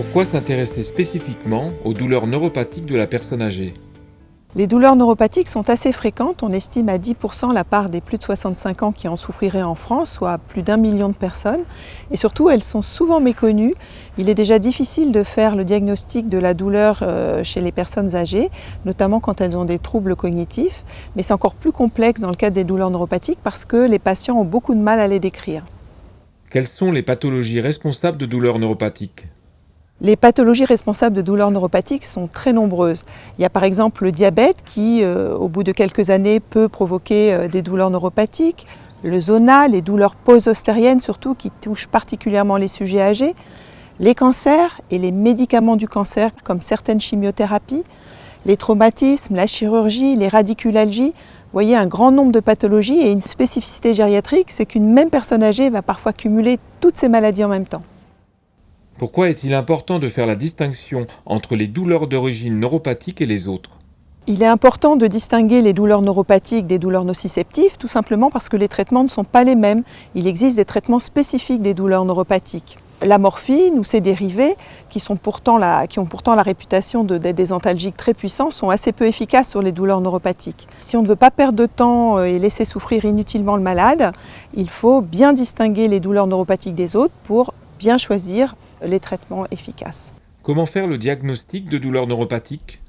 Pourquoi s'intéresser spécifiquement aux douleurs neuropathiques de la personne âgée ? Les douleurs neuropathiques sont assez fréquentes. On estime à 10% la part des plus de 65 ans qui en souffriraient en France, soit plus d'1 million de personnes. Et surtout, elles sont souvent méconnues. Il est déjà difficile de faire le diagnostic de la douleur chez les personnes âgées, notamment quand elles ont des troubles cognitifs. Mais c'est encore plus complexe dans le cadre des douleurs neuropathiques parce que les patients ont beaucoup de mal à les décrire. Quelles sont les pathologies responsables de douleurs neuropathiques ? Les pathologies responsables de douleurs neuropathiques sont très nombreuses. Il y a par exemple le diabète qui, au bout de quelques années, peut provoquer des douleurs neuropathiques. Le zona, les douleurs post-ostériennes surtout, qui touchent particulièrement les sujets âgés. Les cancers et les médicaments du cancer, comme certaines chimiothérapies. Les traumatismes, la chirurgie, les radiculalgies. Vous voyez, un grand nombre de pathologies et une spécificité gériatrique, c'est qu'une même personne âgée va parfois cumuler toutes ces maladies en même temps. Pourquoi est-il important de faire la distinction entre les douleurs d'origine neuropathique et les autres ? Il est important de distinguer les douleurs neuropathiques des douleurs nociceptives, tout simplement parce que les traitements ne sont pas les mêmes. Il existe des traitements spécifiques des douleurs neuropathiques. La morphine ou ses dérivés, qui ont pourtant la réputation d'être des antalgiques très puissants, sont assez peu efficaces sur les douleurs neuropathiques. Si on ne veut pas perdre de temps et laisser souffrir inutilement le malade, il faut bien distinguer les douleurs neuropathiques des autres pour bien choisir les traitements efficaces. Comment faire le diagnostic de douleurs neuropathiques ?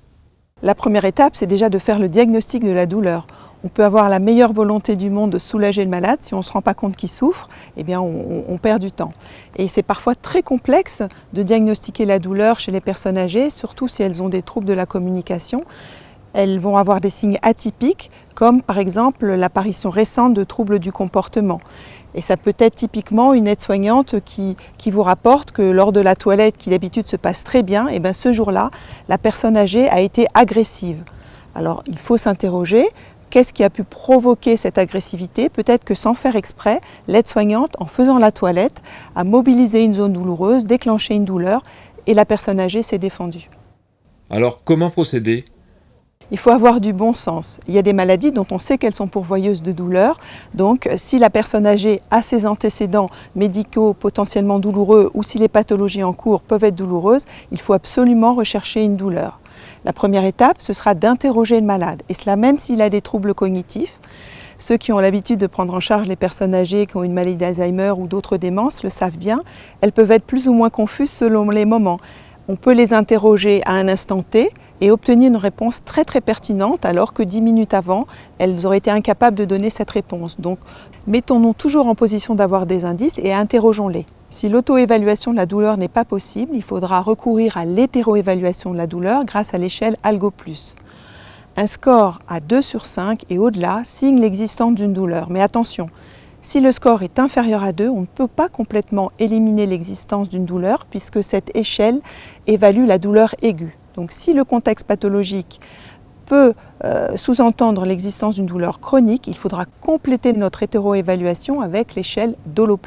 La première étape, c'est déjà de faire le diagnostic de la douleur. On peut avoir la meilleure volonté du monde de soulager le malade. Si on ne se rend pas compte qu'il souffre, eh bien on perd du temps. Et c'est parfois très complexe de diagnostiquer la douleur chez les personnes âgées, surtout si elles ont des troubles de la communication. Elles vont avoir des signes atypiques, comme par exemple l'apparition récente de troubles du comportement. Et ça peut être typiquement une aide-soignante qui vous rapporte que lors de la toilette, qui d'habitude se passe très bien, et bien ce jour-là, la personne âgée a été agressive. Alors il faut s'interroger, qu'est-ce qui a pu provoquer cette agressivité ? Peut-être que sans faire exprès, l'aide-soignante, en faisant la toilette, a mobilisé une zone douloureuse, déclenché une douleur, et la personne âgée s'est défendue. Alors comment procéder ? Il faut avoir du bon sens. Il y a des maladies dont on sait qu'elles sont pourvoyeuses de douleur. Donc, si la personne âgée a ses antécédents médicaux potentiellement douloureux ou si les pathologies en cours peuvent être douloureuses, il faut absolument rechercher une douleur. La première étape, ce sera d'interroger le malade. Et cela même s'il a des troubles cognitifs. Ceux qui ont l'habitude de prendre en charge les personnes âgées qui ont une maladie d'Alzheimer ou d'autres démences le savent bien. Elles peuvent être plus ou moins confuses selon les moments. On peut les interroger à un instant T et obtenir une réponse très très pertinente alors que 10 minutes avant, elles auraient été incapables de donner cette réponse. Donc mettons-nous toujours en position d'avoir des indices et interrogeons-les. Si l'auto-évaluation de la douleur n'est pas possible, il faudra recourir à l'hétéro-évaluation de la douleur grâce à l'échelle Algo+. Un score à 2 sur 5 et au-delà signe l'existence d'une douleur. Mais attention, si le score est inférieur à 2, on ne peut pas complètement éliminer l'existence d'une douleur puisque cette échelle évalue la douleur aiguë. Donc si le contexte pathologique peut sous-entendre l'existence d'une douleur chronique, il faudra compléter notre hétéro-évaluation avec l'échelle Dolo+.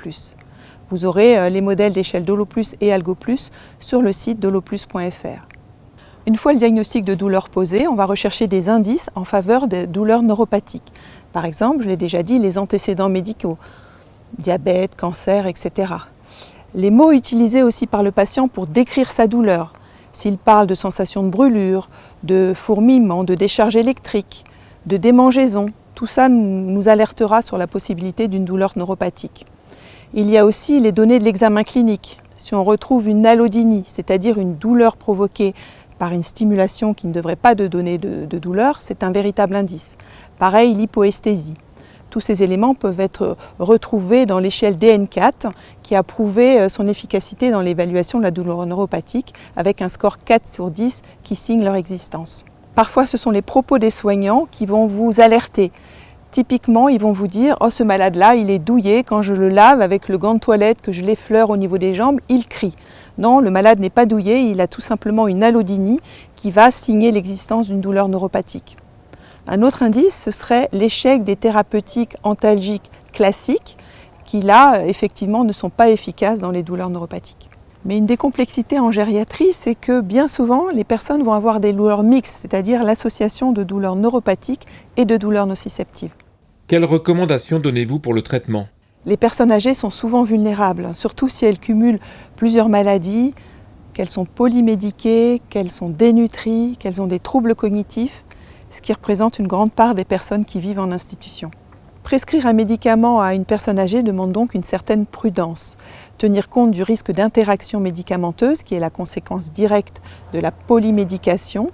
Vous aurez les modèles d'échelle Dolo+ et Algo+ sur le site doloplus.fr. Une fois le diagnostic de douleur posé, on va rechercher des indices en faveur des douleurs neuropathiques. Par exemple, je l'ai déjà dit, les antécédents médicaux, diabète, cancer, etc. Les mots utilisés aussi par le patient pour décrire sa douleur. S'il parle de sensation de brûlure, de fourmillement, de décharge électrique, de démangeaison, tout ça nous alertera sur la possibilité d'une douleur neuropathique. Il y a aussi les données de l'examen clinique. Si on retrouve une allodynie, c'est-à-dire une douleur provoquée par une stimulation qui ne devrait pas donner de douleur, c'est un véritable indice. Pareil, l'hypoesthésie. Tous ces éléments peuvent être retrouvés dans l'échelle DN4 qui a prouvé son efficacité dans l'évaluation de la douleur neuropathique avec un score 4 sur 10 qui signe leur existence. Parfois, ce sont les propos des soignants qui vont vous alerter. Typiquement, ils vont vous dire « Oh, ce malade-là, il est douillé, quand je le lave avec le gant de toilette, que je l'effleure au niveau des jambes, il crie. » Non, le malade n'est pas douillé, il a tout simplement une allodynie qui va signer l'existence d'une douleur neuropathique. Un autre indice, ce serait l'échec des thérapeutiques antalgiques classiques qui, là, effectivement, ne sont pas efficaces dans les douleurs neuropathiques. Mais une des complexités en gériatrie, c'est que bien souvent, les personnes vont avoir des douleurs mixtes, c'est-à-dire l'association de douleurs neuropathiques et de douleurs nociceptives. Quelles recommandations donnez-vous pour le traitement ? Les personnes âgées sont souvent vulnérables, surtout si elles cumulent plusieurs maladies, qu'elles sont polymédiquées, qu'elles sont dénutries, qu'elles ont des troubles cognitifs, ce qui représente une grande part des personnes qui vivent en institution. Prescrire un médicament à une personne âgée demande donc une certaine prudence. Tenir compte du risque d'interaction médicamenteuse, qui est la conséquence directe de la polymédication,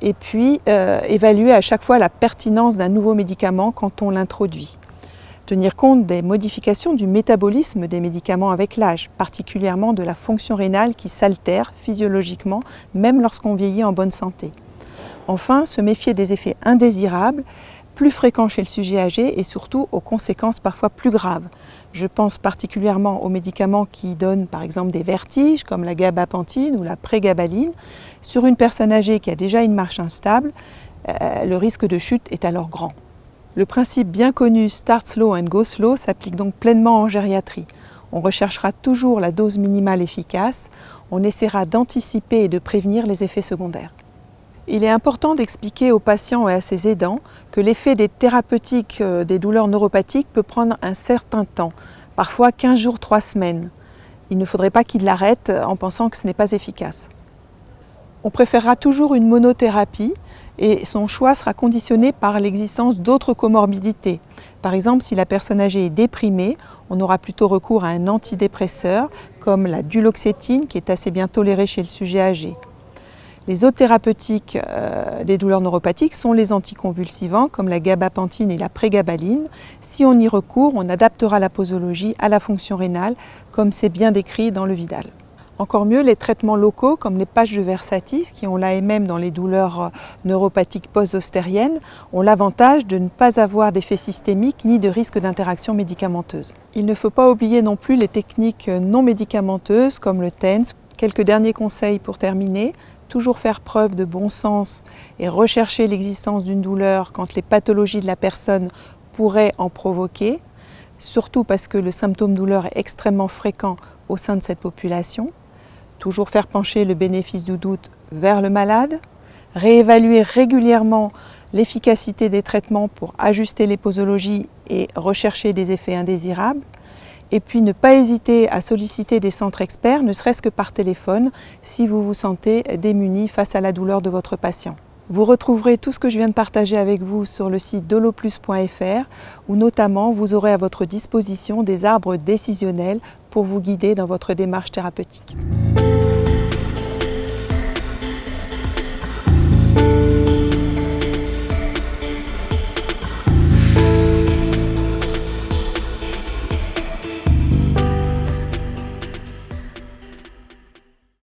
et puis évaluer à chaque fois la pertinence d'un nouveau médicament quand on l'introduit. Tenir compte des modifications du métabolisme des médicaments avec l'âge, particulièrement de la fonction rénale qui s'altère physiologiquement, même lorsqu'on vieillit en bonne santé. Enfin, se méfier des effets indésirables, plus fréquents chez le sujet âgé et surtout aux conséquences parfois plus graves. Je pense particulièrement aux médicaments qui donnent par exemple des vertiges comme la gabapentine ou la prégabaline. Sur une personne âgée qui a déjà une marche instable, le risque de chute est alors grand. Le principe bien connu Start Slow and Go Slow s'applique donc pleinement en gériatrie. On recherchera toujours la dose minimale efficace, on essaiera d'anticiper et de prévenir les effets secondaires. Il est important d'expliquer aux patients et à ses aidants que l'effet des thérapeutiques des douleurs neuropathiques peut prendre un certain temps, parfois 15 jours, 3 semaines. Il ne faudrait pas qu'ils l'arrêtent en pensant que ce n'est pas efficace. On préférera toujours une monothérapie et son choix sera conditionné par l'existence d'autres comorbidités. Par exemple, si la personne âgée est déprimée, on aura plutôt recours à un antidépresseur comme la duloxétine qui est assez bien tolérée chez le sujet âgé. Les autres thérapeutiques des douleurs neuropathiques sont les anticonvulsivants comme la gabapentine et la prégabaline. Si on y recourt, on adaptera la posologie à la fonction rénale comme c'est bien décrit dans le Vidal. Encore mieux, les traitements locaux comme les patchs de Versatis qui ont l'AMM dans les douleurs neuropathiques post-zostériennes ont l'avantage de ne pas avoir d'effet systémique ni de risque d'interaction médicamenteuse. Il ne faut pas oublier non plus les techniques non médicamenteuses comme le TENS. Quelques derniers conseils pour terminer. Toujours faire preuve de bon sens et rechercher l'existence d'une douleur quand les pathologies de la personne pourraient en provoquer, surtout parce que le symptôme douleur est extrêmement fréquent au sein de cette population. Toujours faire pencher le bénéfice du doute vers le malade, réévaluer régulièrement l'efficacité des traitements pour ajuster les posologies et rechercher des effets indésirables. Et puis ne pas hésiter à solliciter des centres experts, ne serait-ce que par téléphone, si vous vous sentez démuni face à la douleur de votre patient. Vous retrouverez tout ce que je viens de partager avec vous sur le site doloplus.fr, où notamment vous aurez à votre disposition des arbres décisionnels pour vous guider dans votre démarche thérapeutique.